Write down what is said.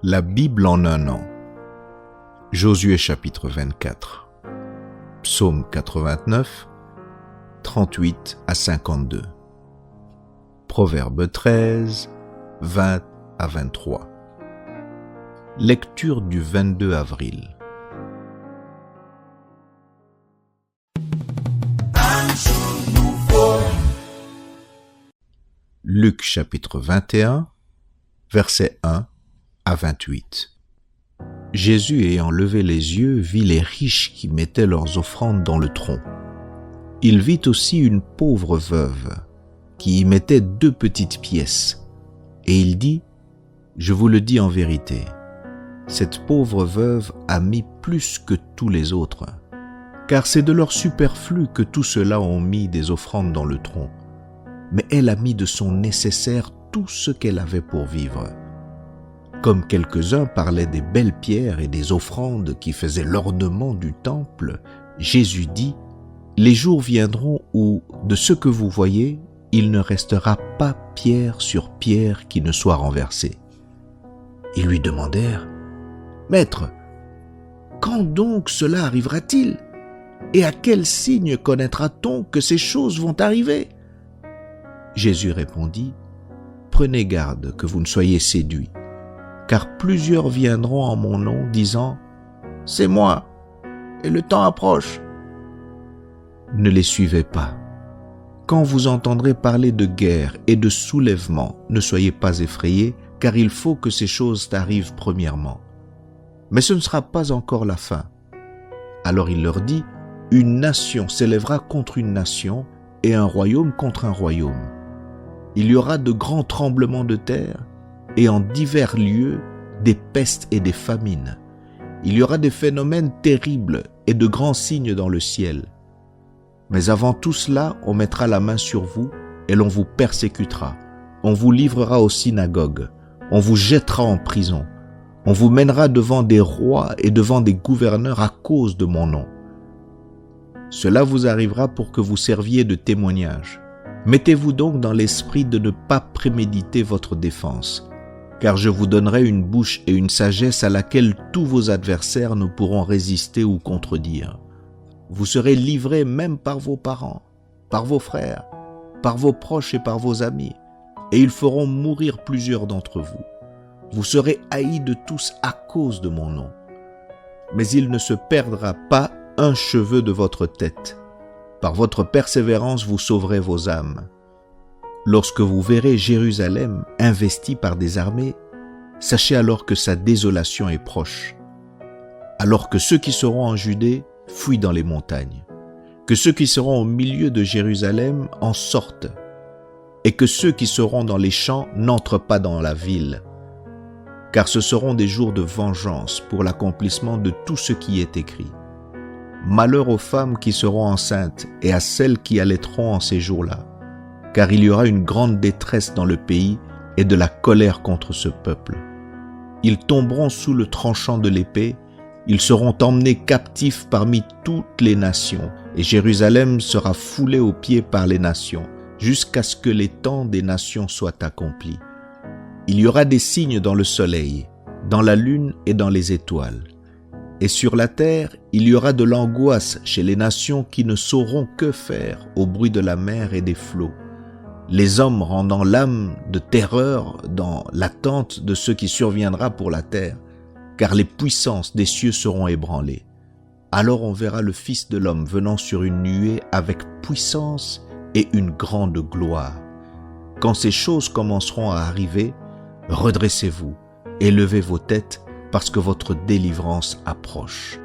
La Bible en un an. Josué chapitre 24. Psaume 89, 38 à 52. Proverbe 13, 20 à 23. Lecture du 22 avril. Luc chapitre 21, versets 1 à 28. Jésus, ayant levé les yeux, vit les riches qui mettaient leurs offrandes dans le tronc. Il vit aussi une pauvre veuve qui y mettait 2 petites pièces. Et il dit, « Je vous le dis en vérité, cette pauvre veuve a mis plus que tous les autres, car c'est de leur superflu que tous ceux-là ont mis des offrandes dans le tronc. Mais elle a mis de son nécessaire tout ce qu'elle avait pour vivre. » Comme quelques-uns parlaient des belles pierres et des offrandes qui faisaient l'ornement du temple, Jésus dit, « Les jours viendront où, de ce que vous voyez, il ne restera pas pierre sur pierre qui ne soit renversée. » Ils lui demandèrent, « Maître, quand donc cela arrivera-t-il? Et à quel signe connaîtra-t-on que ces choses vont arriver? » Jésus répondit, « Prenez garde que vous ne soyez séduits, car plusieurs viendront en mon nom, disant, « C'est moi, et le temps approche. » Ne les suivez pas. Quand vous entendrez parler de guerre et de soulèvement, ne soyez pas effrayés, car il faut que ces choses arrivent premièrement. Mais ce ne sera pas encore la fin. Alors il leur dit, « Une nation s'élèvera contre une nation, et un royaume contre un royaume. Il y aura de grands tremblements de terre, et en divers lieux, des pestes et des famines. Il y aura des phénomènes terribles et de grands signes dans le ciel. Mais avant tout cela, on mettra la main sur vous et l'on vous persécutera. On vous livrera aux synagogues. On vous jettera en prison. On vous mènera devant des rois et devant des gouverneurs à cause de mon nom. Cela vous arrivera pour que vous serviez de témoignage. Mettez-vous donc dans l'esprit de ne pas préméditer votre défense, car je vous donnerai une bouche et une sagesse à laquelle tous vos adversaires ne pourront résister ou contredire. Vous serez livrés même par vos parents, par vos frères, par vos proches et par vos amis, et ils feront mourir plusieurs d'entre vous. Vous serez haïs de tous à cause de mon nom. Mais il ne se perdra pas un cheveu de votre tête. Par votre persévérance, vous sauverez vos âmes. Lorsque vous verrez Jérusalem investie par des armées, sachez alors que sa désolation est proche. Alors que ceux qui seront en Judée fuient dans les montagnes, que ceux qui seront au milieu de Jérusalem en sortent, et que ceux qui seront dans les champs n'entrent pas dans la ville, car ce seront des jours de vengeance pour l'accomplissement de tout ce qui est écrit. Malheur aux femmes qui seront enceintes et à celles qui allaiteront en ces jours-là, car il y aura une grande détresse dans le pays et de la colère contre ce peuple. Ils tomberont sous le tranchant de l'épée, ils seront emmenés captifs parmi toutes les nations, et Jérusalem sera foulée aux pieds par les nations, jusqu'à ce que les temps des nations soient accomplis. Il y aura des signes dans le soleil, dans la lune et dans les étoiles. Et sur la terre, il y aura de l'angoisse chez les nations qui ne sauront que faire au bruit de la mer et des flots. Les hommes rendant l'âme de terreur dans l'attente de ce qui surviendra pour la terre, car les puissances des cieux seront ébranlées. Alors on verra le Fils de l'homme venant sur une nuée avec puissance et une grande gloire. Quand ces choses commenceront à arriver, redressez-vous et levez vos têtes parce que votre délivrance approche.